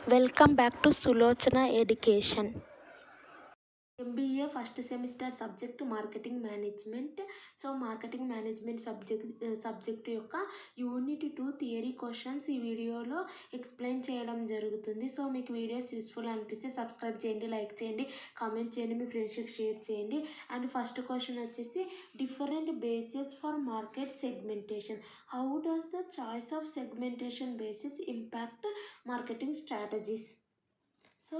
Welcome back to Sulochana education. MBA first semester subject marketing management. So marketing management subject యొక్క unit 2 theory questions ఈ వీడియోలో explain చేయడం జరుగుతుంది. So మీకు videos useful అనిపిస్తే సబ్స్క్రైబ్ చేయండి, లైక్ చేయండి, కామెంట్ చేయండి, మీ ఫ్రెండ్స్కి షేర్ చేయండి. అండ్ ఫస్ట్ క్వశ్చన్ వచ్చేసి different bases for market segmentation. How does the choice of segmentation basis impact marketing strategies? So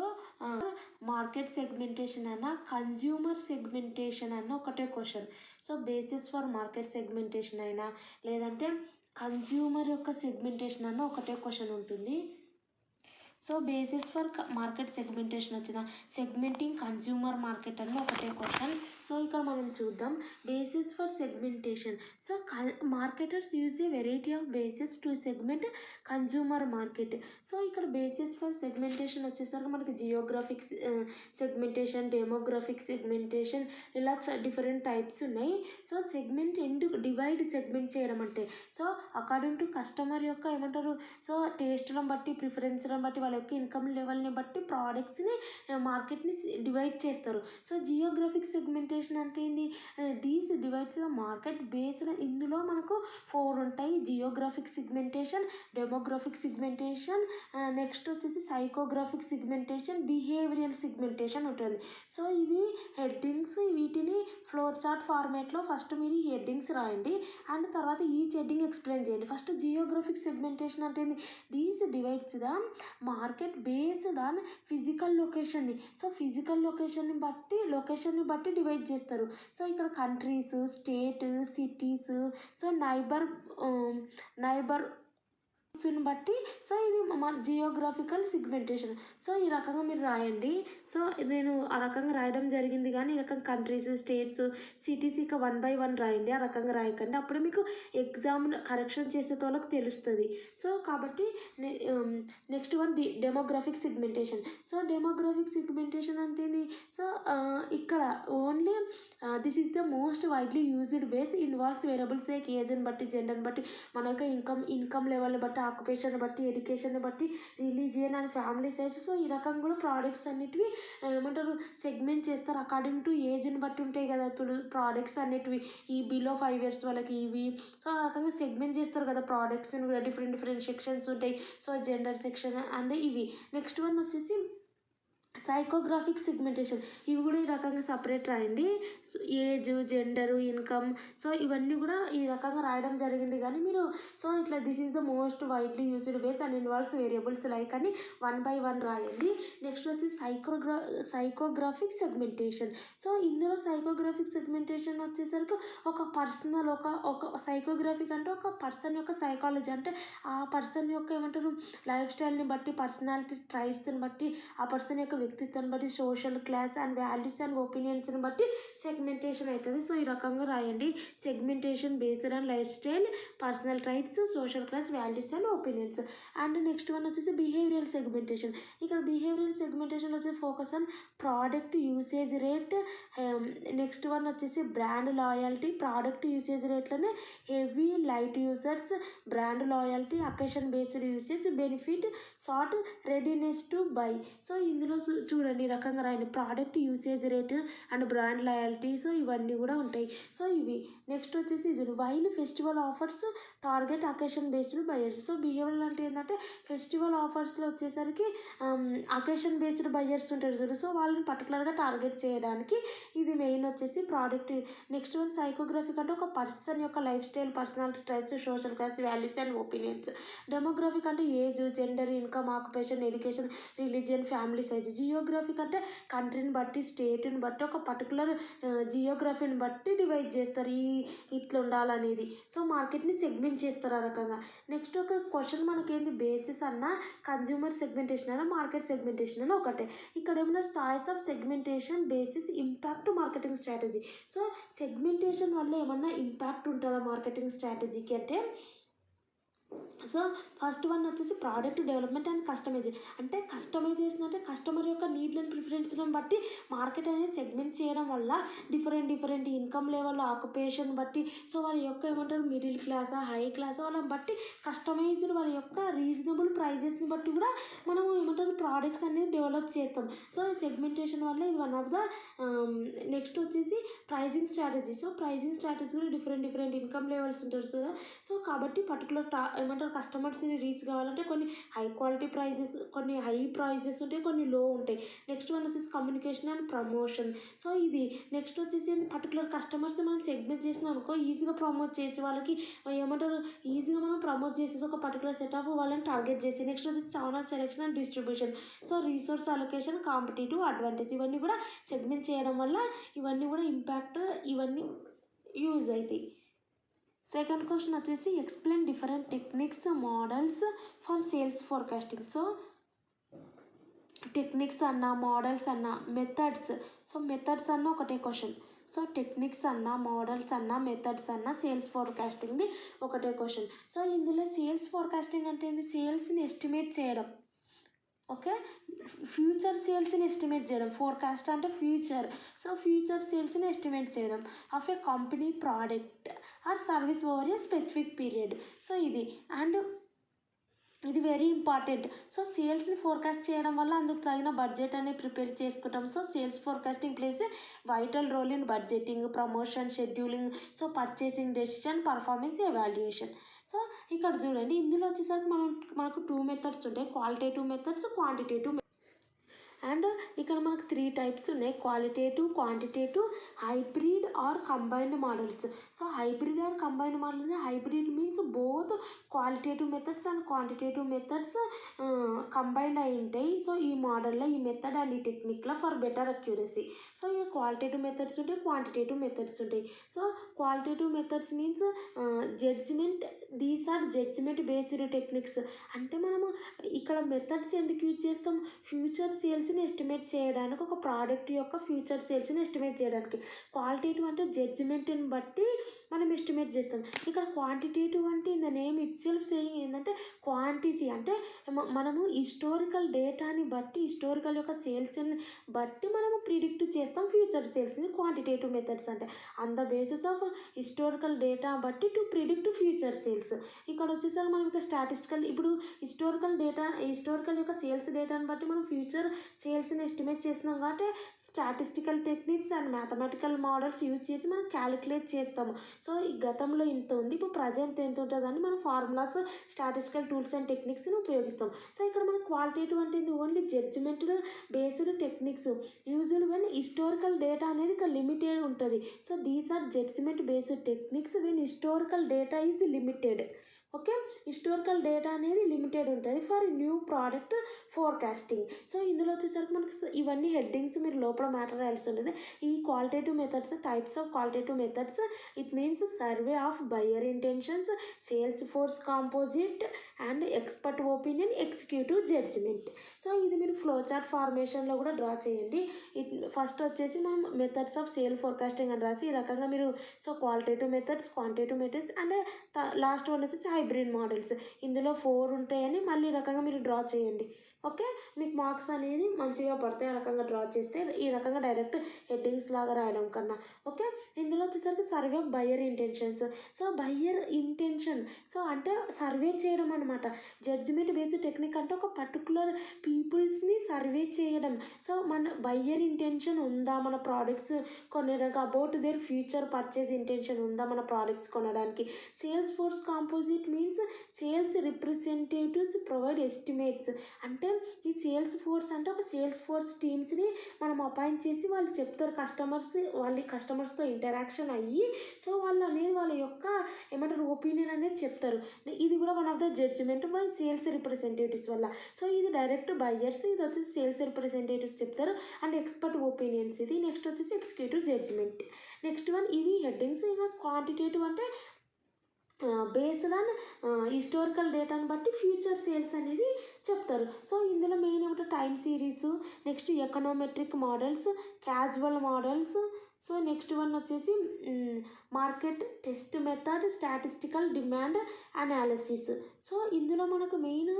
market segmentation అన్న కన్జ్యూమర్ సెగ్మెంటేషన్ అన్న ఒకటే question. So basis for market segmentation అయినా లేదంటే consumer యొక్క segmentation అన్న ఒకటే question ఉంటుంది. So basis for market segmentation వచ్చిన సెగ్మెంటింగ్ కన్జ్యూమర్ మార్కెట్ అన్న ఒకటే క్వశ్చన్. సో ఇక్కడ మనం చూద్దాం basis for segmentation. So marketers use a variety of basis to segment consumer market. So ఇక్కడ బేసిస్ ఫర్ సెగ్మెంటేషన్ వచ్చేసరికి మనకి జియోగ్రాఫిక్ సెగ్మెంటేషన్, డెమోగ్రాఫిక్ సెగ్మెంటేషన్, ఇలా డిఫరెంట్ టైప్స్ ఉన్నాయి. సో సెగ్మెంట్ ఎందుకు సెగ్మెంట్ చేయడం అంటే సో అకార్డింగ్ టు కస్టమర్ యొక్క ఏమంటారు సో టేస్ట్లను బట్టి, ప్రిఫరెన్స్లను బట్టి, వాళ్ళ యొక్క ఇన్కమ్ లెవెల్ని బట్టి ప్రోడక్ట్స్ని మార్కెట్ని డివైడ్ చేస్తారు. సో జియోగ్రాఫిక్ సెగ్మెంటేషన్ అంటే ఏంది? These divides the market based. ఇందులో మనకు 4 ఉంటాయి: geographic segmentation, demographic segmentation, next వచ్చేసి సైకోగ్రాఫిక్ సెగ్మెంటేషన్, బిహేవియరల్ సెగ్మెంటేషన్ ఉంటుంది. సో ఇవి హెడ్డింగ్స్. వీటిని ఫ్లోర్ చార్ట్ ఫార్మేట్లో ఫస్ట్ మీరు ఈ హెడ్డింగ్స్ రాయండి అండ్ తర్వాత ఈచ్ హెడ్డింగ్ ఎక్స్ప్లెయిన్ చేయండి. ఫస్ట్ జియోగ్రాఫిక్ సెగ్మెంటేషన్ అంటే ఏంది? These divides the market based on physical లొకేషన్ని. సో ఫిజికల్ లొకేషన్ని బట్టి డివైడ్ చేస్తారు. సో ఇక్కడ countries, state, cities, so neighbour బట్టి సో ఇది మన జియోగ్రాఫికల్ సెగ్మెంటేషన్. సో ఈ రకంగా మీరు రాయండి. సో నేను ఆ రకంగా రాయడం జరిగింది, కానీ ఈ రకంగా కంట్రీస్, స్టేట్స్, సిటీస్ ఇక 1 by 1 రాయండి. ఆ రకంగా రాయకండి, అప్పుడే మీకు ఎగ్జామ్ కరెక్షన్ చేసే వాళ్ళకి తెలుస్తుంది. సో కాబట్టి next one demographic segmentation. So demographic segmentation అంటే సో ఇక్కడ only this is the most widely used base, involves variables like ఏజ్ని బట్టి, జెండర్ని బట్టి, మన యొక్క ఇన్కమ్ లెవెల్ని బట్టి, ఆక్యుపేషన్ బట్టి, ఎడ్యుకేషన్ బట్టి, religion and family size. So ఈ రకంగా కూడా ప్రోడక్ట్స్ అన్నిటివి ఏమంటారు సెగ్మెంట్ చేస్తారు. అకార్డింగ్ టు ఏజ్ని బట్టి ఉంటాయి కదా ఇప్పుడు ప్రోడక్ట్స్ అన్నిటివి. ఈ బిలో 5 years వాళ్ళకి ఇవి. సో ఆ రకంగా సెగ్మెంట్ చేస్తారు కదా ప్రోడక్ట్స్ని కూడా. డిఫరెంట్ సెక్షన్స్ ఉంటాయి. సో జెండర్ సెక్షన్ అండ్ ఇవి. నెక్స్ట్ వన్ వచ్చేసి సైకోగ్రాఫిక్ సెగ్మెంటేషన్. ఇవి కూడా ఈ రకంగా సపరేట్ రాయండి. So age, gender, income, so ఇవన్నీ కూడా ఈ రకంగా రాయడం జరిగింది, కానీ మీరు సో ఇట్లా this is the most widely used base and involves variables like అని 1 by 1 రాయండి. నెక్స్ట్ వచ్చి సైకోగ్రాఫిక్ సెగ్మెంటేషన్. సో ఇందులో సైకోగ్రాఫిక్ సెగ్మెంటేషన్ వచ్చేసరికి ఒక పర్సనల్ ఒక సైకోగ్రాఫిక్ అంటే ఒక పర్సన్ యొక్క సైకాలజీ, అంటే ఆ పర్సన్ యొక్క ఏమంటారు లైఫ్ స్టైల్ని బట్టి, పర్సనాలిటీ ట్రైట్స్ని బట్టి, ఆ పర్సన్ యొక్క వ్యక్తిత్వాన్ని బట్టి, social class and values and ఒపీనియన్స్ని బట్టి సెగ్మెంటేషన్ అవుతుంది. సో ఈ రకంగా రాయండి. Segmentation based on life style, personal traits, social class, values and opinions. And next one వచ్చేసి బిహేవియరల్ సెగ్మెంటేషన్. ఇక్కడ బిహేవియరల్ సెగ్మెంటేషన్ వచ్చేసి focus on product usage rate. Next one వచ్చేసి బ్రాండ్ లాయల్టీ. ప్రోడక్ట్ యూసేజ్ రేట్లోనే heavy, light users, brand loyalty, occasion based usage, benefit, sought, readiness to buy. So ఇందులో చూడండి ఈ రకంగా రాయండి. Product usage rate and brand loyalty, so ఇవన్నీ కూడా ఉంటాయి. సో ఇవి. నెక్స్ట్ వచ్చేసి ఇది while festival offers, target occasion based buyers. So behaviour అంటే ఏంటంటే ఫెస్టివల్ ఆఫర్స్లో వచ్చేసరికి అకేషన్ బేస్డ్ బయర్స్ ఉంటారు చూడు. సో వాళ్ళని పర్టికులర్గా టార్గెట్ చేయడానికి ఇది మెయిన్ వచ్చేసి ప్రోడక్ట్. నెక్స్ట్ వన్ సైకోగ్రాఫిక్ అంటే ఒక పర్సన్ యొక్క life style, personality traits, social class, values and opinions. Demographic అంటే age, gender, income, occupation, education, religion, family size. Geographic అంటే కంట్రీని బట్టి, స్టేట్ని బట్టి, ఒక పర్టికులర్ జియోగ్రఫీని బట్టి డివైడ్ చేస్తారు. ఇట్లా ఉండాలనేది. సో మార్కెట్ని సెగ్మెంట్ చేస్తారు ఆ రకంగా. నెక్స్ట్ ఒక క్వశ్చన్ మనకేంది బేసిస్ అన్న కన్జ్యూమర్ సెగ్మెంటేషన్ అన్న మార్కెట్ సెగ్మెంటేషన్ అన్న ఒకటే. ఇక్కడ ఏమన్నా choice of segmentation basis impact marketing strategy. So segmentation వల్ల ఏమన్నా ఇంపాక్ట్ ఉంటుందా మార్కెటింగ్ స్ట్రాటజీకి అంటే సో ఫస్ట్ వన్ వచ్చేసి ప్రోడక్ట్ డెవలప్మెంట్ అండ్ కస్టమైజేషన్. అంటే కస్టమైజేషన్ అంటే కస్టమర్ యొక్క నీడ్లను, ప్రిఫరెన్స్లను బట్టి మార్కెట్ అనేది సెగ్మెంట్ చేయడం వల్ల డిఫరెంట్ ఇన్కమ్ లెవెల్, ఆక్యుపేషన్ బట్టి, సో వాళ్ళ యొక్క ఏమంటారు మిడిల్ క్లాసా, హై క్లాసా, వాళ్ళని బట్టి కస్టమైజ్డ్ వాళ్ళ యొక్క రీజనబుల్ ప్రైజెస్ని బట్టి కూడా మనం ఏమంటారు ప్రోడక్ట్స్ అనేది డెవలప్ చేస్తాం. సో సెగ్మెంటేషన్ వల్ల ఇది వన్ ఆఫ్ ద నెక్స్ట్ వచ్చేసి pricing strategy. So pricing strategy కూడా డిఫరెంట్ ఇన్కమ్ లెవెల్స్ ఉంటారు కదా. సో కాబట్టి పర్టికులర్ ఏమంటారు కస్టమర్స్ని రీచ్ కావాలంటే కొన్ని హై క్వాలిటీ ప్రైజెస్, కొన్ని హై ప్రైజెస్ ఉంటాయి, కొన్ని లో ఉంటాయి. నెక్స్ట్ వన్ వచ్చేసి కమ్యూనికేషన్ అండ్ ప్రమోషన్. సో ఇది నెక్స్ట్ వచ్చేసి పర్టికులర్ కస్టమర్స్ మనం సెగ్మెంట్ చేసినాం అనుకో ఈజీగా ప్రమోట్ చేయొచ్చు. వాళ్ళకి ఏమంటారు ఈజీగా మనం ప్రమోట్ చేసేసి ఒక పర్టికులర్ సెట్ ఆఫ్ వాళ్ళని టార్గెట్ చేసి. నెక్స్ట్ వచ్చేసి channel selection and distribution. So resource allocation, competitive advantage ఇవన్నీ కూడా సెగ్మెంట్ చేయడం వల్ల ఇవన్నీ కూడా ఇంపాక్ట్ ఇవన్నీ యూజ్ అవుతాయి. సెకండ్ క్వశ్చన్ వచ్చేసి explain different techniques models for sales forecasting. So techniques అన్న మోడల్స్ అన్న మెథడ్స్. సో మెథడ్స్ అన్న ఒకటే క్వశ్చన్. సో టెక్నిక్స్ అన్న మోడల్స్ అన్న మెథడ్స్ అన్న సేల్స్ ఫోర్కాస్టింగ్ది ఒకటే క్వశ్చన్. సో ఇందులో సేల్స్ ఫోర్కాస్టింగ్ అంటే ఏంది, సేల్స్ని ఎస్టిమేట్ చేయడం. ఓకే, ఫ్యూచర్ సేల్స్ని ఎస్టిమేట్ చేయడం. ఫోర్కాస్ట్ అంటే ఫ్యూచర్. సో ఫ్యూచర్ సేల్స్ని ఎస్టిమేట్ చేయడం of A company product or service over a specific period. So ఇది అండ్ ఇది వెరీ ఇంపార్టెంట్. సో సేల్స్ని ఫోర్కాస్ట్ చేయడం వల్ల అందుకు తగిన బడ్జెట్ అనేది ప్రిపేర్ చేసుకుంటాం. So sales forecasting plays vital role in budgeting, promotion, scheduling, so purchasing decision, performance evaluation. So ఇక్కడ చూడండి ఇందులో వచ్చేసరికి మనకు 2 మెథడ్స్ ఉంటాయి, క్వాలిటేటివ్ మెథడ్స్, క్వాంటిటేటివ్. అండ్ ఇక్కడ మనకు 3 టైప్స్ ఉన్నాయి, qualitative, quantitative, hybrid or combined models. So hybrid or combined models, hybrid means both qualitative methods and quantitative methods combined అయి ఉంటాయి. సో ఈ మోడల్లో ఈ మెథడ్ అండ్ ఈ టెక్నిక్లో ఫర్ బెటర్ అక్యురసీ. సో ఈ క్వాలిటేటివ్ మెథడ్స్ ఉంటాయి, క్వాంటిటేటివ్ మెథడ్స్ ఉంటాయి. So qualitative methods means judgement, these are judgement based techniques. అంటే మనము ఇక్కడ మెథడ్స్ ఎందుకు యూజ్ చేస్తాం, ఫ్యూచర్ సేల్స్ని ఎస్టిమేట్ చేయడానికి, ఒక ప్రోడక్ట్ యొక్క ఫ్యూచర్ సేల్స్ని ఎస్టిమేట్ చేయడానికి. క్వాలిటేటివ్ అంటే జడ్జిమెంట్ని బట్టి మనం ఎస్టిమేట్ చేస్తాం. ఇక్కడ క్వాంటిటేటివ్ అంటే in the name it self saying ఏంటంటే క్వాంటిటీ అంటే మనము హిస్టారికల్ డేటాని బట్టి, హిస్టారికల్ యొక్క సేల్స్ని బట్టి మనము ప్రిడిక్ట్ చేస్తాం ఫ్యూచర్ సేల్స్ని. క్వాంటిటేటివ్ మెథడ్స్ అంటే on the basis of historical data బట్టి టు ప్రిడిక్ట్ ఫ్యూచర్ సేల్స్. ఇక్కడ వచ్చేసరికి మనం ఇంకా స్టాటిస్టికల్, ఇప్పుడు హిస్టారికల్ యొక్క సేల్స్ డేటాని బట్టి మనం ఫ్యూచర్ సేల్స్ని ఎస్టిమేట్ చేస్తున్నాం కాబట్టి statistical techniques and mathematical models use చేసి మనం క్యాలిక్యులేట్ చేస్తాము. సో ఈ గతంలో ఇంత ఉంది, ఇప్పుడు ప్రజెంట్ ఎంత ఉంటుందని మనం ఫార్ములాస్, స్టాటిస్టికల్ టూల్స్ అండ్ టెక్నిక్స్ని ఉపయోగిస్తాం. సో ఇక్కడ మనం క్వాలిటేటివ్ అంటే only judgement based techniques used when historical data అనేది ఇక్కడ లిమిటెడ్ ఉంటుంది. So these are judgement based techniques when historical data is limited. Okay, historical data అనేది లిమిటెడ్ ఉంటుంది for new product forecasting. So ఇందులో వచ్చేసరికి మనకి ఇవన్నీ హెడ్డింగ్స్ మీరు లోపల మ్యాటర్ రాయాల్సి ఉంటుంది. ఈ qualitative methods, types of qualitative methods, it means survey of buyer intentions, sales force composite and expert opinion, executive judgement. So ఇది మీరు ఫ్లో చార్ట్ ఫార్మేషన్లో కూడా డ్రా చేయండి. ఫస్ట్ వచ్చేసి మనం మెథడ్స్ ఆఫ్ సేల్ ఫోర్కాస్టింగ్ అని రాసి ఈ రకంగా మీరు so qualitative methods, quantitative methods and last one వచ్చేసి హైబ్రిడ్ మోడల్స్. ఇందులో 4 ఉంటాయని మళ్ళీ ఈ రకంగా మీరు డ్రా చేయండి. ఓకే, మీకు మార్క్స్ అనేది మంచిగా పడతాయి ఆ రకంగా డ్రా చేస్తే, ఈ రకంగా డైరెక్ట్ హెడ్డింగ్స్ లాగా రాయడం కన్నా. ఓకే, ఇందులో వచ్చేసరికి survey of buyer intentions. So buyer intention so అంటే సర్వే చేయడం అనమాట. జడ్జిమెంట్ బేస్డ్ టెక్నిక్ అంటే ఒక పర్టికులర్ పీపుల్స్ని సర్వే చేయడం. సో మన బయర్ ఇంటెన్షన్ ఉందా మన ప్రోడక్ట్స్ కొనడానికి, about their future purchase intention ఉందా మన ప్రోడక్ట్స్ కొనడానికి. Sales force composite means sales representatives provide estimates. అంటే ఈ సేల్స్ ఫోర్స్ అంటే ఒక సేల్స్ ఫోర్స్ టీమ్స్ని మనం అపాయింట్ చేసి వాళ్ళు చెప్తారు, కస్టమర్స్తో ఇంటరాక్షన్ అయ్యి సో వాళ్ళు అనేది వాళ్ళ యొక్క ఏమంటారు ఒపీనియన్ అనేది చెప్తారు. ఇది కూడా one of the judgement by sales representatives వల్ల. సో ఇది డైరెక్ట్ బయర్స్, ఇది వచ్చేసి సేల్స్ రిప్రజెంటేటివ్స్ చెప్తారు అండ్ ఎక్స్పర్ట్ ఒపీనియన్స్ ఇది. నెక్స్ట్ వచ్చేసి ఎగ్జిక్యూటివ్ జడ్జిమెంట్. నెక్స్ట్ వన్ ఇవి హెడ్డింగ్స్. ఇంకా క్వాంటిటేటివ్ అంటే బేస్డ్ ఆన్ హిస్టారికల్ డేటాని బట్టి ఫ్యూచర్ సేల్స్ అనేది చెప్తారు. సో ఇందులో మెయిన్ ఏమిటో time series, next econometric models, casual models. So next one వచ్చేసి market test method, statistical demand analysis. So ఇందులో మనకు main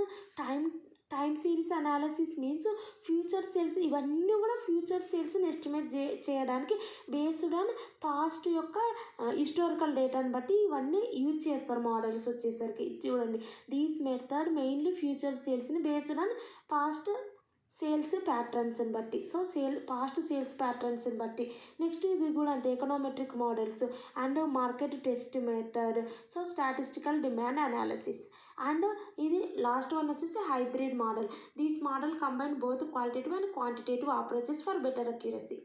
time series analysis means future sales. ఇవన్నీ కూడా ఫ్యూచర్ సేల్స్ని ఎస్టిమేట్ చేయడానికి బేస్డ్ ఆన్ పాస్ట్ యొక్క హిస్టారికల్ డేటాని బట్టి ఇవన్నీ యూజ్ చేస్తారు. మోడల్స్ వచ్చేసరికి చూడండి, దీస్ మెథడ్ మెయిన్లీ ఫ్యూచర్ సేల్స్ని బేస్డ్ ఆన్ పాస్ట్ సేల్స్ ప్యాటర్న్స్ని బట్టి, సో పాస్ట్ సేల్స్ ప్యాటర్న్స్ని బట్టి. నెక్స్ట్ ఇది కూడా అంతే, econometric models and market test method, so statistical demand analysis. And ఇది లాస్ట్ వన్ వచ్చేసి hybrid model. This model combine both qualitative and quantitative approaches for better accuracy.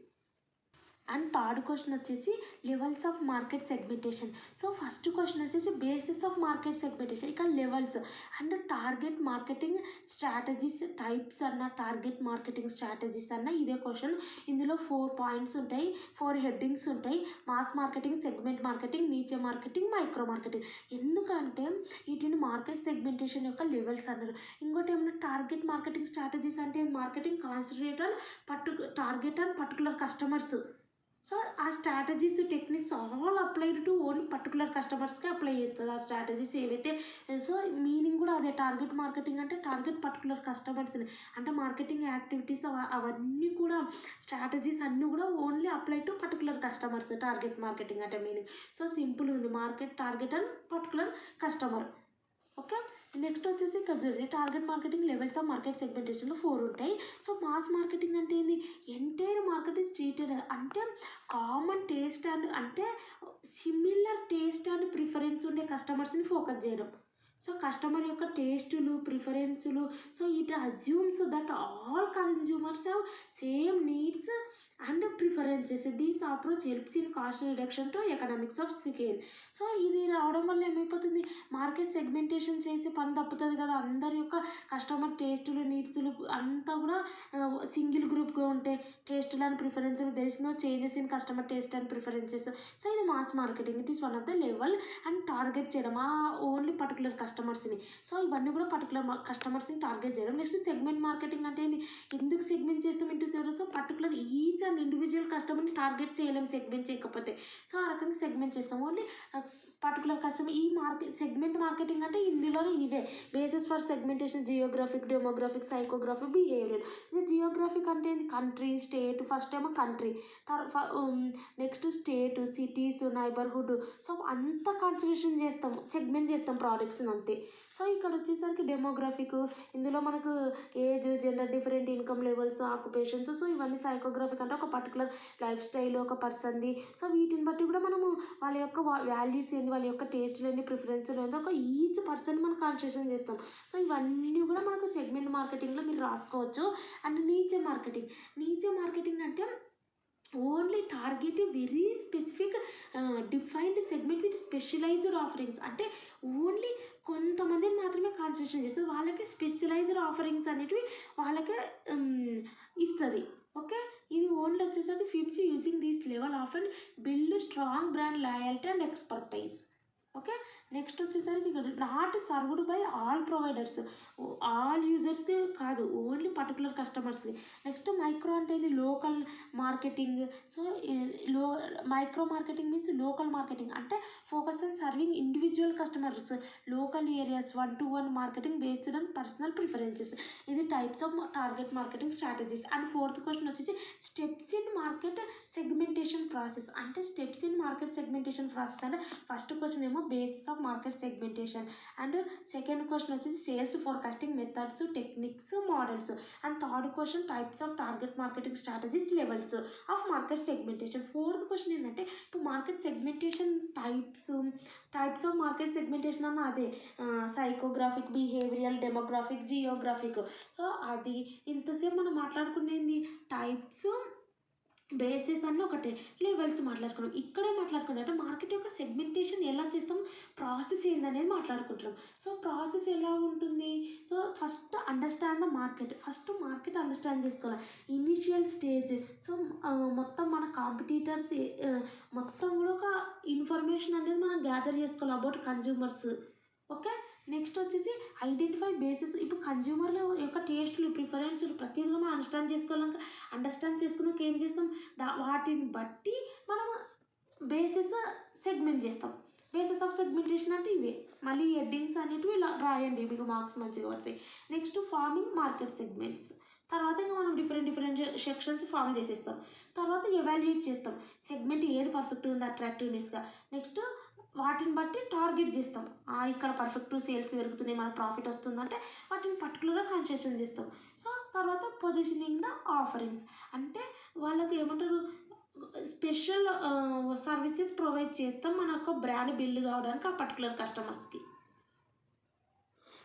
And third question వచ్చేసి levels of market segmentation. So first question వచ్చేసి basis of market segmentation, ఇక్కడ levels and target marketing strategies types అన్న, target marketing strategies అన్న ఇదే question. ఇందులో 4 points ఉంటాయి, 4 headings ఉంటాయి. Mass marketing, segment marketing, niche marketing, micro marketing. ఎందుకంటే వీటిని మార్కెట్ సెగ్మెంటేషన్ యొక్క లెవెల్స్ అన్నారు. ఇంకోటి ఏమన్నా టార్గెట్ మార్కెటింగ్ స్ట్రాటజీస్ అంటే marketing concentrate on target and particular customers. So ఆ strategies techniques all applied to only particular కస్టమర్స్కి అప్లై చేస్తుంది ఆ స్ట్రాటజీస్ ఏవైతే. సో మీనింగ్ కూడా అదే, టార్గెట్ మార్కెటింగ్ అంటే టార్గెట్ పర్టికులర్ కస్టమర్స్ని, అంటే మార్కెటింగ్ యాక్టివిటీస్ అవన్నీ కూడా స్ట్రాటజీస్ అన్నీ కూడా only apply to particular customers. Target marketing అంటే మీనింగ్ సో సింపుల్ ఉంది, market target and particular customer. Okay, next వచ్చేసి ఇక్కడ చూడండి, target marketing levels of market సెగ్మెంటేషన్లో 4 ఉంటాయి. సో మాస్ మార్కెటింగ్ అంటే ఏంది, ఎంటైర్ మార్కెట్ ఈజ్ ట్రీటెడ్ అంటే కామన్ టేస్ట్ అండ్ అంటే సిమిలర్ టేస్ట్ అండ్ ప్రిఫరెన్స్ ఉండే కస్టమర్స్ని ఫోకస్ చేయడం. సో కస్టమర్ యొక్క టేస్టులు, ప్రిఫరెన్సులు, so it assumes that all consumers have same needs and preferences. These approach helps in cost reduction to economics of scale. So ఇది రావడం వల్ల ఏమైపోతుంది, మార్కెట్ సెగ్మెంటేషన్ చేసే పని తప్పుతుంది కదా. అందరి యొక్క కస్టమర్ టేస్టులు, నీడ్స్లు అంతా కూడా సింగిల్ గ్రూప్గా ఉంటే టేస్టులు and preferences, there is no changes in customer taste and preferences. So ఇది mass marketing, it is one of the level. And target చేయడం ఓన్లీ పర్టికులర్ కస్టమర్స్ని. సో ఇవన్నీ కూడా పర్టికులర్ కస్టమర్స్ని టార్గెట్ చేయడం. నెక్స్ట్ సెగ్మెంట్ మార్కెటింగ్ అంటే ఏంది, ఎందుకు సెగ్మెంట్ చేస్తాం into seven. So particular each and individual కస్టమర్ని టార్గెట్ చేయలేము సెగ్మెంట్ చేయకపోతే. సో ఆ రకంగా సెగ్మెంట్ చేస్తాం, ఓన్లీ పర్టికులర్ కస్టమర్. ఈ సెగ్మెంట్ మార్కెటింగ్ అంటే ఇందులోనే ఇవే basis for segmentation, geographic, demographic, psychographic, behaviour. ఇది జియోగ్రాఫిక్ అంటే ఏంది, కంట్రీ, స్టేట్. ఫస్ట్ ఏమో country, next state, cities, neighbourhood. So అంతా కాన్సన్ట్రేషన్ చేస్తాం, సెగ్మెంట్ చేస్తాం ప్రోడక్ట్స్ని అంతే. సో ఇక్కడ వచ్చేసరికి డెమోగ్రాఫిక్, ఇందులో మనకు age, gender, different income levels, occupations. So ఇవన్నీ సైకోగ్రాఫిక్ అంటే ఒక పర్టికులర్ లైఫ్ స్టైల్ ఒక పర్సన్ది. సో వీటిని బట్టి కూడా మనము వాళ్ళ యొక్క వాల్యూస్ ఏంది, వాళ్ళ యొక్క టేస్ట్లు ఏంటి, ప్రిఫరెన్స్లు ఏంటి, ఒక ఈచ్ పర్సన్ మనం కాన్సన్ట్రేషన్ చేస్తాం. సో ఇవన్నీ కూడా మనకు సెగ్మెంట్ మార్కెటింగ్లో మీరు రాసుకోవచ్చు. అండ్ నీచే మార్కెటింగ్ అంటే only target very specific defined segment with specialised offerings. అంటే ఓన్లీ కొంతమందిని మాత్రమే కాన్సన్ట్రేషన్ చేస్తారు, వాళ్ళకి స్పెషలైజ్డ్ ఆఫరింగ్స్ అనేటివి వాళ్ళకే ఇస్తుంది. ఓకే, ఇది ఓన్లీ వచ్చేసరికి films using these level of and build strong brand loyalty and expertise. Okay, next వచ్చేసరికి ఇక్కడ not served by all providers, all యూజర్స్కి కాదు, ఓన్లీ పర్టికులర్ కస్టమర్స్కి. నెక్స్ట్ మైక్రో అంటే ఇది local marketing. So micro marketing means local marketing అంటే focus on serving individual customers, local areas, 1-to-1 marketing based on personal preferences. ఇది types of target marketing strategies. And fourth question వచ్చేసి steps in market segmentation process. అంటే steps in market segmentation process అంటే first question ఏమో basis of market segmentation, and second question వచ్చేసి sales forecasting methods, techniques, models. And third question types of target marketing strategies, levels of market segmentation. Fourth question ఏంటంటే ఇప్పుడు market segmentation types of market segmentation అన్న అదే psychographic, behavioural, demographic, geographic. So అది ఇంతసేపు మనం మాట్లాడుకునేది types, basis అన్న ఒకటే, లెవెల్స్ మాట్లాడుకున్నాం. ఇక్కడే మాట్లాడుకున్నాం అంటే మార్కెట్ యొక్క సెగ్మెంటేషన్ ఎలా చేస్తాం, ప్రాసెస్ ఏందనేది మాట్లాడుకుంటున్నాం. సో ప్రాసెస్ ఎలా ఉంటుంది, so first understand the market. First market understand చేసుకోవాలి, ఇనిషియల్ స్టేజ్. సో మొత్తం మన కాంపిటీటర్స్ మొత్తం కూడా ఒక ఇన్ఫర్మేషన్ అనేది మనం గ్యాదర్ చేసుకోవాలి అబౌట్ కన్జ్యూమర్స్. ఓకే, నెక్స్ట్ వచ్చేసి ఐడెంటిఫై బేసిస్. ఇప్పుడు కన్జ్యూమర్ల యొక్క టేస్ట్లు, ప్రిఫరెన్స్లు ప్రతిదీ మనం అండర్స్టాండ్ చేసుకున్నాక ఏం చేస్తాం, వాటిని బట్టి మనం బేసిస్ సెగ్మెంట్ చేస్తాం. బేసిస్ ఆఫ్ సెగ్మెంటేషన్ అంటే ఇవే. మళ్ళీ హెడ్డింగ్స్ అనేటివి ఇలా రాయండి, మీకు మార్క్స్ మంచిగా పడతాయి. Next farming market segments. తర్వాత ఇంకా మనం డిఫరెంట్ సెక్షన్స్ ఫామ్ చేసేస్తాం. తర్వాత ఎవాల్యుయేట్ చేస్తాం సెగ్మెంట్ ఏది పర్ఫెక్ట్ ఉంది అట్రాక్టివ్నెస్గా. నెక్స్ట్ వాటిని బట్టి టార్గెట్ చేస్తాం, ఇక్కడ పర్ఫెక్ట్ సేల్స్ పెరుగుతున్నాయి, మనకు ప్రాఫిట్ వస్తుందంటే వాటిని పర్టికులర్గా కన్సెషన్ చేస్తాం. సో తర్వాత పొజిషనింగ్ ద ఆఫరింగ్స్ అంటే వాళ్ళకి ఏమంటారు స్పెషల్ సర్వీసెస్ ప్రొవైడ్ చేస్తాం మన యొక్క బ్రాండ్ బిల్డ్ కావడానికి ఆ పర్టికులర్ కస్టమర్స్కి.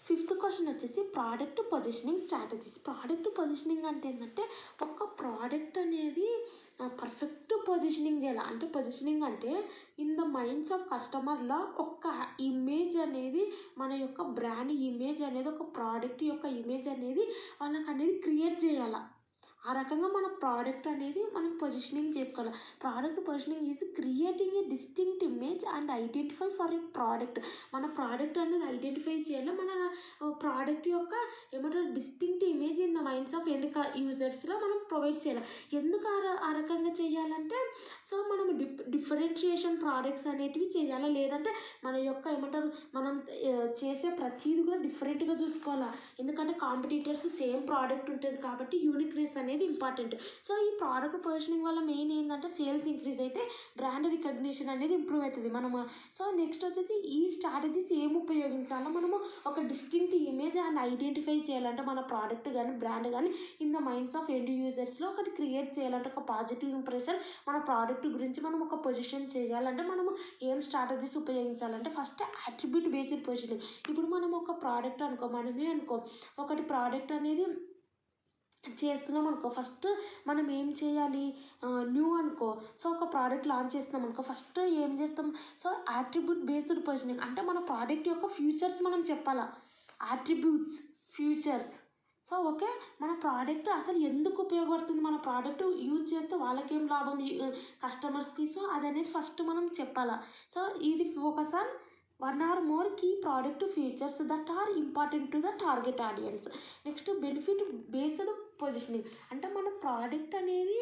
ఫిఫ్త్ క్వశ్చన్ వచ్చేసి product positioning strategies. Product positioning అంటే ఏంటంటే ఒక ప్రోడక్ట్ అనేది పర్ఫెక్ట్ పొజిషనింగ్ చేయాలి. అంటే పొజిషనింగ్ అంటే ఇన్ ద మైండ్స్ ఆఫ్ కస్టమర్లో ఒక ఇమేజ్ అనేది మన యొక్క బ్రాండ్ ఇమేజ్ అనేది ఒక ప్రోడక్ట్ యొక్క ఇమేజ్ అనేది వాళ్ళకి అనేది క్రియేట్ చేయాలి. ఆ రకంగా మన ప్రోడక్ట్ అనేది మనం పొజిషనింగ్ చేసుకోవాలి. Product positioning is creating a distinct image and identify for a product. మన ప్రోడక్ట్ అనేది ఐడెంటిఫై చేయాలి. మన ప్రోడక్ట్ యొక్క ఏమంటారు distinct image in the minds of end యూజర్స్లో మనం ప్రొవైడ్ చేయాలి. ఎందుకు ఆ రకంగా చేయాలంటే సో మనం డిఫరెన్షియేషన్ ప్రోడక్ట్స్ అనేటివి చేయాలి. లేదంటే మన యొక్క ఏమంటారు మనం చేసే ప్రతిదీ కూడా డిఫరెంట్గా చూసుకోవాలి. ఎందుకంటే కాంపిటీటర్స్ సేమ్ ప్రోడక్ట్ ఉంటుంది కాబట్టి యూనిక్నెస్ అనేది ఇంపార్టెంట్. సో ఈ ప్రోడక్ట్ పొజిషనింగ్ వల్ల మెయిన్ ఏంటంటే సేల్స్ ఇంక్రీజ్ అయితే బ్రాండ్ రికగ్నిషన్ అనేది ఇంప్రూవ్ అవుతుంది. మనము సో నెక్స్ట్ వచ్చేసి ఈ స్ట్రాటజీస్ ఏమి ఉపయోగించాలో మనము ఒక డిస్టింక్ట్ ఇమేజ్ అండ్ ఐడెంటిఫై చేయాలంటే మన ప్రోడక్ట్ కానీ బ్రాండ్ కానీ in the minds of end యూజర్స్లో ఒకటి క్రియేట్ చేయాలంటే ఒక పాజిటివ్ ఇంప్రెషన్ మన ప్రోడక్ట్ గురించి మనం ఒక పొజిషన్ చేయాలంటే మనము ఏం స్ట్రాటజీస్ ఉపయోగించాలంటే ఫస్ట్ అట్రిబ్యూట్ బేస్డ్ పొజిషనింగ్. ఇప్పుడు మనం ఒక ప్రోడక్ట్ అనుకో మనమే అనుకో ఒకటి ప్రోడక్ట్ అనేది చేస్తున్నాం అనుకో ఫస్ట్ మనం ఏం చేయాలి న్యూ అనుకో సో ఒక ప్రోడక్ట్ లాంచ్ చేస్తున్నాం అనుకో ఫస్ట్ ఏం చేస్తాం సో అట్రిబ్యూట్ బేస్డ్ పొజిషనింగ్ అంటే మన ప్రోడక్ట్ యొక్క ఫ్యూచర్స్ మనం చెప్పాలా. అట్రిబ్యూట్స్ ఫ్యూచర్స్ సో ఓకే మన ప్రోడక్ట్ అసలు ఎందుకు ఉపయోగపడుతుంది మన ప్రోడక్ట్ యూజ్ చేస్తే వాళ్ళకేం లాభం కస్టమర్స్కి సో అది అనేది ఫస్ట్ మనం చెప్పాలా. సో ఇది focus on one or more key product features that are important to the target audience. Next benefit based positioning అంటే మన ప్రోడక్ట్ అనేది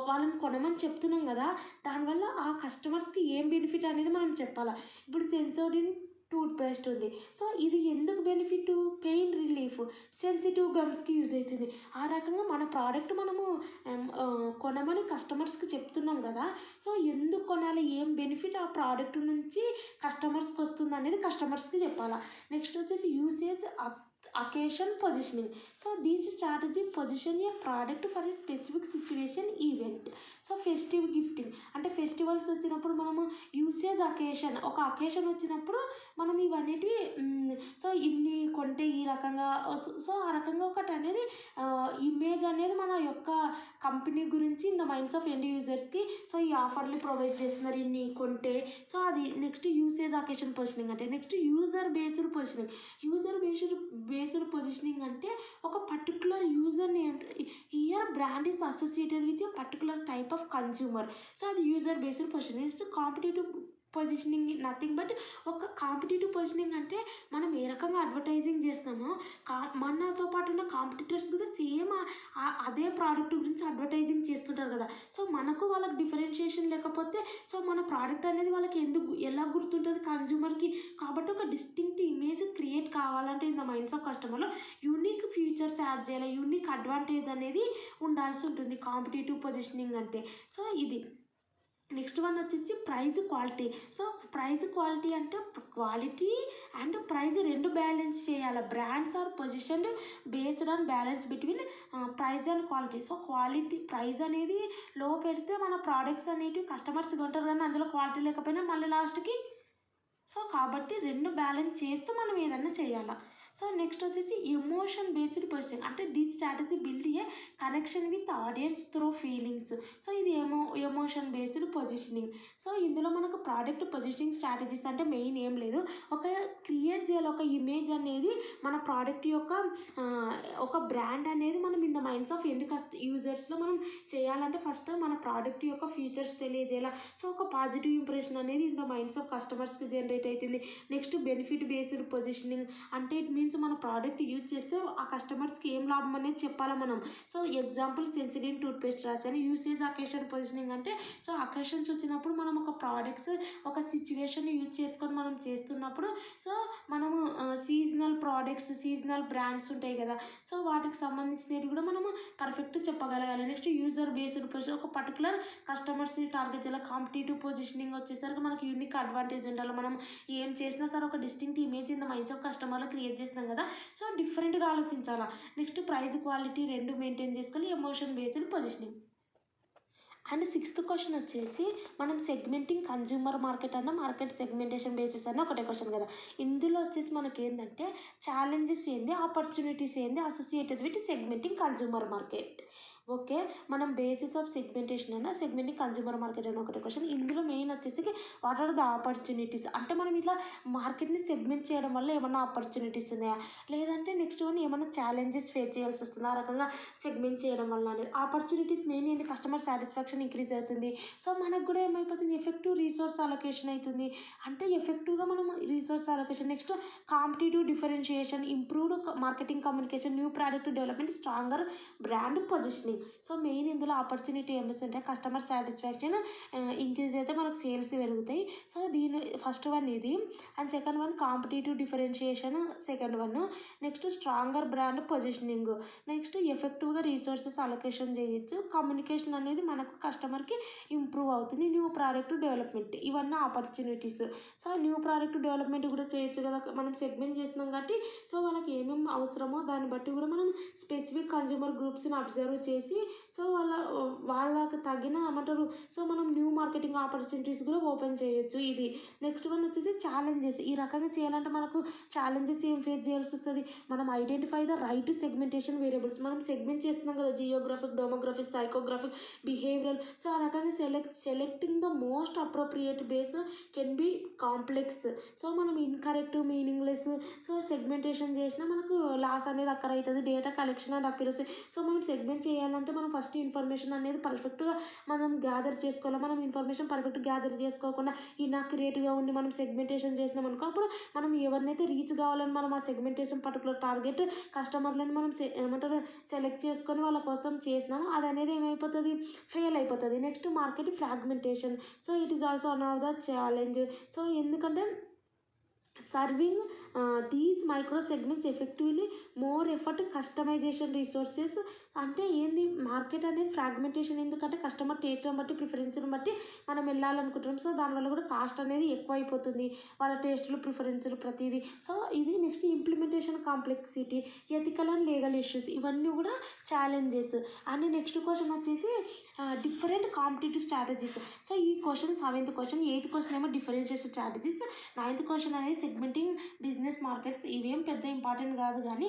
వాళ్ళని కొనమని చెప్తున్నాం కదా దానివల్ల ఆ కస్టమర్స్కి ఏం బెనిఫిట్ అనేది మనం చెప్పాలా. ఇప్పుడు సెన్సోడిన్ టూత్పేస్ట్ ఉంది సో ఇది ఎందుకు బెనిఫిట్ పెయిన్ రిలీఫ్ సెన్సిటివ్ గమ్స్కి యూజ్ అవుతుంది. ఆ రకంగా మన ప్రోడక్ట్ మనము కొనమని కస్టమర్స్కి చెప్తున్నాం కదా సో ఎందుకు కొనాలి ఏం బెనిఫిట్ ఆ ప్రోడక్ట్ నుంచి కస్టమర్స్కి వస్తుంది అనేది కస్టమర్స్కి చెప్పాలా. నెక్స్ట్ వచ్చేసి usage occasion positioning. So these strategy position A product for a specific situation event. So festive gifting అంటే ఫెస్టివల్స్ వచ్చినప్పుడు మనము యూసేజ్ అకేషన్ ఒక అకేషన్ వచ్చినప్పుడు మనం ఇవన్నిటివి సో ఇన్ని కొంటే ఈ రకంగా సో ఆ రకంగా ఒకటి అనేది ఇమేజ్ అనేది మన యొక్క కంపెనీ గురించి in the minds of end యూజర్స్కి సో ఈ ఆఫర్లు ప్రొవైడ్ చేస్తున్నారు ఇన్ని కొంటే సో అది నెక్స్ట్ యూసేజ్ అకేషన్ పొజిషనింగ్ అంటే next user based positioning. User based positioning అంటే ఒక పర్టికులర్ యూజర్ని here brand is associated with a particular type of consumer so అది user based positioning. Next competitive positioning nothing but ఒక competitive positioning అంటే మనం ఏ రకంగా advertising చేస్తామో మనతో పాటు ఉన్న కాంపిటీటర్స్ కూడా సేమ్ అదే ప్రోడక్ట్ గురించి అడ్వర్టైజింగ్ చేస్తుంటారు కదా సో మనకు వాళ్ళకి డిఫరెన్షియేషన్ లేకపోతే సో మన ప్రోడక్ట్ అనేది వాళ్ళకి ఎలా గుర్తుంటుంది కన్జ్యూమర్కి. కాబట్టి ఒక డిస్టింక్ట్ ఇమేజ్ క్రియేట్ కావాలంటే ఇన్ ద మైండ్స్ ఆఫ్ కస్టమర్లో యూనిక్ ఫీచర్స్ యాడ్ చేయాలి యూనిక్ అడ్వాంటేజ్ అనేది ఉండాల్సి ఉంటుంది కాంపిటేటివ్ పొజిషనింగ్ అంటే. సో ఇది నెక్స్ట్ వన్ వచ్చేసి price quality. So price quality అంటే క్వాలిటీ అండ్ ప్రైజ్ రెండు బ్యాలెన్స్ చేయాలి. Brands are positioned based on balance between price and quality. So quality price అనేది లో పెడితే మన ప్రోడక్ట్స్ అనేటివి కస్టమర్స్ కొంటారు కానీ అందులో క్వాలిటీ లేకపోయినా మళ్ళీ లాస్ట్కి సో కాబట్టి రెండు బ్యాలెన్స్ చేస్తూ మనం ఏదన్నా చేయాలి. సో నెక్స్ట్ వచ్చేసి ఎమోషన్ బేస్డ్ పొజిషనింగ్ అంటే this strategy build a connection with audience through feelings. So ఇది ఎమోషన్ బేస్డ్ పొజిషనింగ్. సో ఇందులో మనకు ప్రోడక్ట్ పొజిషనింగ్ స్ట్రాటజీస్ అంటే మెయిన్ ఏం లేదు ఒక క్రియేట్ చేయాలి ఒక ఇమేజ్ అనేది మన ప్రోడక్ట్ యొక్క ఒక బ్రాండ్ అనేది మనం in the minds of end యూజర్స్లో మనం చేయాలంటే ఫస్ట్ మన ప్రోడక్ట్ యొక్క ఫీచర్స్ తెలియజేయాలి. సో ఒక పాజిటివ్ ఇంప్రెషన్ అనేది ఇన్ ద మైండ్స్ ఆఫ్ కస్టమర్స్కి జనరేట్ అవుతుంది. నెక్స్ట్ బెనిఫిట్ బేస్డ్ పొజిషనింగ్ అంటే ఇట్ మీన్స్ మన ప్రోడక్ట్ యూజ్ చేస్తే ఆ కస్టమర్స్కి ఏం లాభం అనేది చెప్పాలి మనం. సో ఎగ్జాంపుల్ సెన్సిడిన్ టూత్పేస్ట్ రాశాను. యూసేజ్ అకేషన్ పొజిషనింగ్ అంటే సో అకేషన్స్ వచ్చినప్పుడు మనం ఒక ప్రోడక్ట్స్ ఒక సిచ్యువేషన్ యూజ్ చేసుకొని మనం చేస్తున్నప్పుడు సో మనము సీజనల్ ప్రోడక్ట్స్ సీజనల్ బ్రాండ్స్ ఉంటాయి కదా సో వాటికి సంబంధించినవి కూడా మనము పర్ఫెక్ట్ చెప్పగలగాలి. నెక్స్ట్ యూజర్ బేస్డ్ పొజిషన్ ఒక పర్టికులర్ కస్టమర్స్ని టార్గెట్ చేయాలి. కాంపిటేటివ్ పొజిషనింగ్ వచ్చేసరికి మనకి యూనిక్ అడ్వాంటేజ్ ఉండాలి. మనం ఏం చేసినా సరే ఒక distinct image in the minds of కస్టమర్లో క్రియేట్ చేస్తే చేస్తున్నాం కదా, సో డిఫరెంట్గా ఆలోచించాలా. నెక్స్ట్ ప్రైస్ క్వాలిటీ రెండు మెయింటైన్ చేసుకొని emotion based positioning. And sixth question వచ్చేసి మనం సెగ్మెంటింగ్ కన్జ్యూమర్ మార్కెట్ అన్న మార్కెట్ సెగ్మెంటేషన్ బేసిస్ అన్న ఒకటే క్వశ్చన్ కదా. ఇందులో వచ్చేసి మనకి ఏంటంటే ఛాలెంజెస్ ఏంది, ఆపర్చునిటీస్ ఏంది associated with సెగ్మెంటింగ్ consumer market. Okay, మనం బేసిస్ ఆఫ్ సెగ్మెంటేషన్ అన్న సెగ్మెంటింగ్ కన్జ్యూమర్ మార్కెట్ అన్న ఒకటే క్వశ్చన్. ఇందులో మెయిన్ వచ్చేసి వాట్ ఆర్ ద ఆపర్చునిటీస్, అంటే మనం ఇట్లా మార్కెట్ని సెగ్మెంట్ చేయడం వల్ల ఏమన్నా ఆపర్చునిటీస్ ఉన్నాయా, లేదంటే నెక్స్ట్ వన్ ఏమన్నా ఛాలెంజెస్ ఫేస్ చేయాల్సి వస్తుందా ఆ రకంగా సెగ్మెంట్ చేయడం వల్ల అనేది. ఆపర్చునిటీస్ మెయిన్ ఏంటి, కస్టమర్ సాటిస్ఫాక్షన్ ఇంక్రీజ్ అవుతుంది. సో మనకు కూడా ఏమైపోతుంది, ఎఫెక్టివ్ రీసోర్స్ అలొకేషన్ అవుతుంది. అంటే ఎఫెక్టివ్గా మనం resource allocation. Next competitive differentiation, improved marketing communication, new product development, stronger brand positioning. So main ఇందులో ఆపర్చునిటీ ఏమిస్తుంటే కస్టమర్ సాటిస్ఫాక్షన్ ఇంక్రీజ్ అయితే మనకు సేల్స్ పెరుగుతాయి. సో దీని ఫస్ట్ వన్ ఇది. And second one competitive differentiation second one. Next stronger brand positioning. Next ఎఫెక్టివ్గా resources allocation చేయొచ్చు. Communication అనేది మనకు కస్టమర్కి ఇంప్రూవ్ అవుతుంది. న్యూ ప్రోడక్ట్ డెవలప్మెంట్, ఇవన్నీ opportunities. So new product development కూడా చేయొచ్చు కదా, మనం సెగ్మెంట్ చేస్తున్నాం కాబట్టి. సో వాళ్ళకి ఏమేమి అవసరమో దాన్ని బట్టి కూడా మనం స్పెసిఫిక్ కన్జ్యూమర్ గ్రూప్స్ని అబ్జర్వ్ చేసి సో వాళ్ళకి తగిన ఏమంటారు, సో మనం న్యూ మార్కెటింగ్ ఆపర్చునిటీస్ కూడా ఓపెన్ చేయొచ్చు. ఇది నెక్స్ట్ వన్ వచ్చేసి ఛాలెంజెస్. ఈ రకంగా చేయాలంటే మనకు ఛాలెంజెస్ ఏం ఫేస్ చేయాల్సి వస్తుంది, మనం identify the right segmentation variables. మనం సెగ్మెంట్ చేస్తున్నాం కదా, జియోగ్రఫిక్, డెమోగ్రఫిక్, సైకోగ్రఫిక్, బిహేవియరల్. సో ఆ రకంగా selecting the most appropriate base can be complex. So మనం ఇన్కరెక్ట్, మీనింగ్లెస్ సో సెగ్మెంటేషన్ చేసినా మనకు లాస్ అనేది అక్కడ అవుతుంది, data collection and accuracy. So మనం సెగ్మెంట్ చేయాలంటే మనం ఫస్ట్ ఇన్ఫర్మేషన్ అనేది పర్ఫెక్ట్గా మనం గ్యాదర్ చేసుకోవాలి. మనం ఇన్ఫర్మేషన్ పర్ఫెక్ట్గా గ్యాదర్ చేసుకోకుండా ఇన్అక్యురేట్గా ఉండి మనం సెగ్మెంటేషన్ చేసినాం అనుకో, అప్పుడు మనం ఎవరినైతే రీచ్ కావాలని మనం ఆ సెగ్మెంటేషన్ పర్టికులర్ టార్గెట్ కస్టమర్లను మనం ఏమంటారు సెలెక్ట్ చేసుకొని వాళ్ళ కోసం చేసినాము, అది అనేది ఏమైపోతుంది, ఫెయిల్ అయిపోతుంది. Next market fragmentation. So it is also one of the challenge. So ఎందుకంటే serving these micro segments effectively more effort customisation resources. అంటే ఏంది మార్కెట్ అనేది ఫ్రాగ్మెంటేషన్, ఎందుకంటే కస్టమర్ టేస్ట్ని బట్టి ప్రిఫరెన్స్ని బట్టి మనం వెళ్ళాలనుకుంటున్నాం. సో దానివల్ల కూడా కాస్ట్ అనేది ఎక్కువ అయిపోతుంది, వాళ్ళ టేస్టులు ప్రిఫరెన్సులు ప్రతిదీ. సో ఇది next implementation complexity, ethical and legal issues, ఇవన్నీ కూడా ఛాలెంజెస్. అండ్ నెక్స్ట్ క్వశ్చన్ వచ్చేసి డిఫరెంట్ కాంపిటేటివ్ స్ట్రాటజీస్. సో ఈ question 7th question, 8th question ఏమో డిఫరెన్షియేషన్ స్ట్రాటజీస్, 9th క్వశ్చన్ అనేది సెగ్మెంటింగ్ బిజినెస్ మార్కెట్స్. ఇవేం పెద్ద ఇంపార్టెంట్ కాదు కానీ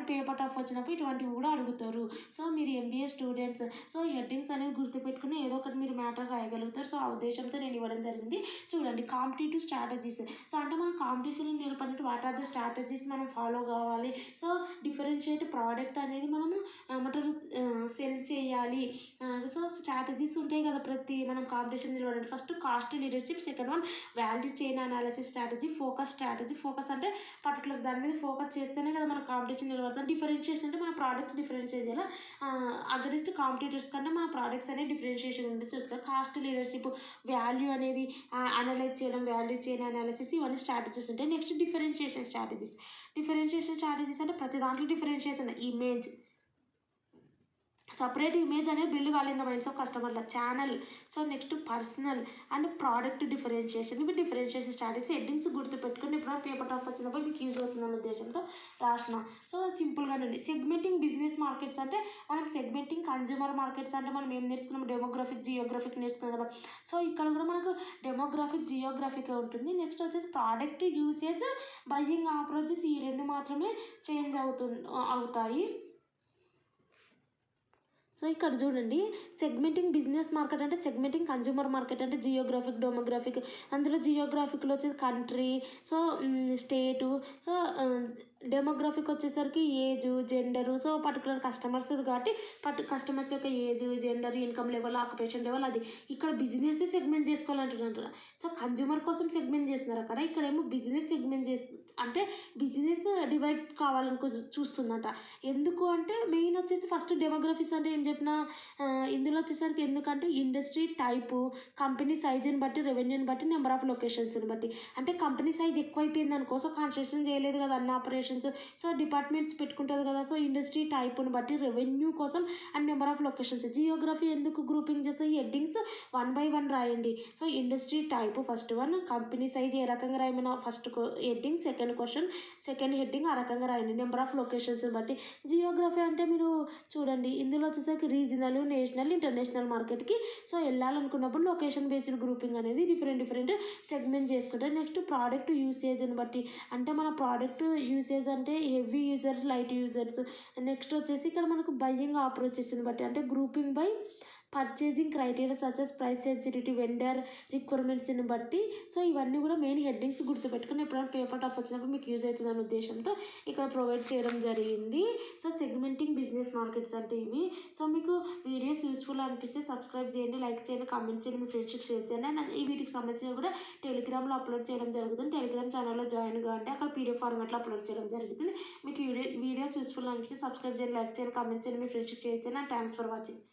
పేపర్ టఫ్ వచ్చినప్పుడు ఇటువంటివి కూడా అడుగుతారు. సో మీరు MBA స్టూడెంట్స్, సో హెడ్డింగ్స్ అనేది గుర్తుపెట్టుకుని ఏదో ఒకటి మీరు మ్యాటర్ రాయగలుగుతారు. సో ఆ ఉద్దేశంతో నేను ఇవ్వడం జరిగింది. చూడండి కాంపిటేటివ్ స్ట్రాటజీస్. సో అంటే మనం కాంపిటీషన్లో నిలబడినట్టు వాట్ ఆర్ ద స్ట్రాటజీస్ మనం ఫాలో కావాలి. సో డిఫరెన్షియేట్ ప్రోడక్ట్ అనేది మనము ఏమంటారు సెల్ చేయాలి. సో స్ట్రాటజీస్ ఉంటాయి కదా ప్రతి మనం కాంపిటీషన్ నిలబడండి. First cost leadership, second one value chain analysis strategy, focus strategy. Focus అంటే పర్టికులర్ దాని మీద ఫోకస్ చేస్తేనే కదా మనం కాంపిటీషన్ నిలబడతాం. డిఫరెన్షియేషన్ అంటే మన ప్రోడక్ట్స్ డిఫరెన్షియేట్ చేయాలి అగెన్స్ట్ కాంపిటీటర్స్ కంటే మన ప్రోడక్ట్స్ అనేది డిఫరెన్షియేషన్ ఉంది చూస్తాం. కాస్ట్ లీడర్షిప్, వాల్యూ అనేది అనలైజ్ చేయడం, వాల్యూ చైన్ అనాలిసిస్, ఇవన్నీ స్ట్రాటజీస్ ఉంటాయి. Next differentiation strategies. Differentiation strategies అంటే ప్రతి దాంట్లో డిఫరెన్షియేషన్, ఇమేజ్ సపరేట్ ఇమేజ్ అనేది బిల్డ్ కాలేదు మైండ్స్ ఆఫ్ కస్టమర్ల channel. So next personal and product differentiation. ఇవి డిఫరెన్షియేషన్ స్ట్రాటజీస్. హెడ్డింగ్స్ గుర్తుపెట్టుకుని ఎప్పుడైనా పేపర్ టాప్ వచ్చినప్పుడు మీకు యూజ్ అవుతుందన్న ఉద్దేశంతో రాసిన. సో సింపుల్గానే ఉంది. సెగ్మెంటింగ్ బిజినెస్ మార్కెట్స్ అంటే మనం సెగ్మెంటింగ్ కన్జ్యూమర్ మార్కెట్స్ అంటే మనం ఏం నేర్చుకున్నాం, డెమోగ్రఫిక్, జియోగ్రఫిక్ నేర్చుకున్నాం కదా. సో ఇక్కడ కూడా మనకు డెమోగ్రఫిక్, జియోగ్రఫిక్ ఉంటుంది. నెక్స్ట్ వచ్చేసి ప్రోడక్ట్ యూసేజ్, బయ్యింగ్ అప్రోచెస్, ఈ రెండు మాత్రమే చేంజ్ అవుతాయి. సో ఇక్కడ చూడండి సెగ్మెంటింగ్ బిజినెస్ మార్కెట్ అంటే సెగ్మెంటింగ్ కన్జ్యూమర్ మార్కెట్ అంటే జియోగ్రఫిక్, డెమోగ్రఫిక్. అందులో జియోగ్రఫిక్లో వచ్చేసి కంట్రీ, సో స్టేటు, సో డెమోగ్రఫిక్ వచ్చేసరికి age, gender. So particular customers కాబట్టి కస్టమర్స్ యొక్క age, gender, income level, occupation level, అది ఇక్కడ బిజినెస్ సెగ్మెంట్ చేసుకోవాలంటున్నారు. సో కన్జ్యూమర్ కోసం సెగ్మెంట్ చేస్తున్నారు అక్కడ, ఇక్కడేమో బిజినెస్ సెగ్మెంట్ అంటే బిజినెస్ డివైడ్ కావాలనుకో చూస్తుందంట. ఎందుకు అంటే మెయిన్ వచ్చేసి ఫస్ట్ డెమోగ్రఫీస్ అంటే ఏం చెప్పినా ఇందులో వచ్చేసరికి ఎందుకంటే ఇండస్ట్రీ టైపు, కంపెనీ సైజుని బట్టి, రెవెన్యూని బట్టి, నెంబర్ ఆఫ్ లొకేషన్స్ని బట్టి. అంటే కంపెనీ సైజ్ ఎక్కువైపోయింది అనుకో, సో కన్స్ట్రక్షన్ చేయలేదు కదా అన్న ఆపరేషన్ లొకేషన్స్. సో డిపార్ట్మెంట్స్ పెట్టుకుంటుంది కదా, సో ఇండస్ట్రీ టైప్ని బట్టి రెవెన్యూ కోసం and number of locations. Geography ఎందుకు గ్రూపింగ్ చేస్తే ఈ హెడ్డింగ్స్ 1 by 1 రాయండి. So industry type first one, company size ఏ రకంగా రాయమన్నా first heading, second question second heading ఆ రకంగా రాయండి నెంబర్ ఆఫ్ లొకేషన్స్ బట్టి. జియోగ్రఫీ అంటే మీరు చూడండి ఇందులో వచ్చేసరికి రీజనల్, నేషనల్, ఇంటర్నేషనల్ మార్కెట్కి సో వెళ్ళాలనుకున్నప్పుడు లొకేషన్ బేస్డ్ గ్రూపింగ్ అనేది డిఫరెంట్ సెగ్మెంట్ చేసుకుంటారు. నెక్స్ట్ ప్రోడక్ట్ యూసేజ్ని బట్టి, అంటే మన ప్రోడక్ట్ యూసేజ్ అంటే heavy users, light users. Next వచ్చేసి ఇక్కడ మనకు బయ్యింగ్ అప్రోచెస్ని బట్టి, అంటే grouping by purchasing criteria such as price sensitivity, vendor రిక్వైర్మెంట్స్ని బట్టి. సో ఇవన్నీ కూడా మెయిన్ హెడ్డింగ్స్ గుర్తుపెట్టుకుని ఎప్పుడైనా పేపర్ టఫ్ వచ్చినప్పుడు మీకు యూజ్ అవుతుందనే ఉద్దేశంతో ఇక్కడ ప్రొవైడ్ చేయడం జరిగింది. సో సెగ్మెంటింగ్ బిజినెస్ మార్కెట్స్ అంటే ఇవి. సో మీకు వీడియోస్ యూస్ఫుల్ అనిపిస్తే సబ్స్క్రైబ్ చేయండి, లైక్ చేయండి, కామెంట్ చేయండి, మీ ఫ్రెండ్స్కి షేర్ చేయండి. అండ్ ఈ వీటికి సంబంధించిన కూడా టెలిగ్రామ్లో అప్లోడ్ చేయడం జరుగుతుంది. టెలిగ్రామ్ ఛానల్లో జాయిన్ కావండి, అక్కడ పీడిఎఫ్ ఫార్మాట్లో అప్లోడ్ చేయడం జరుగుతుంది. మీకు వీడియోస్ యూస్ఫుల్ అనిపిస్తే సబ్స్క్రైబ్ చేయండి, లైక్ చేయండి, కామెంట్ చేయండి, మీ ఫ్రెండ్స్కి షేర్ చేయండి. And thanks for watching.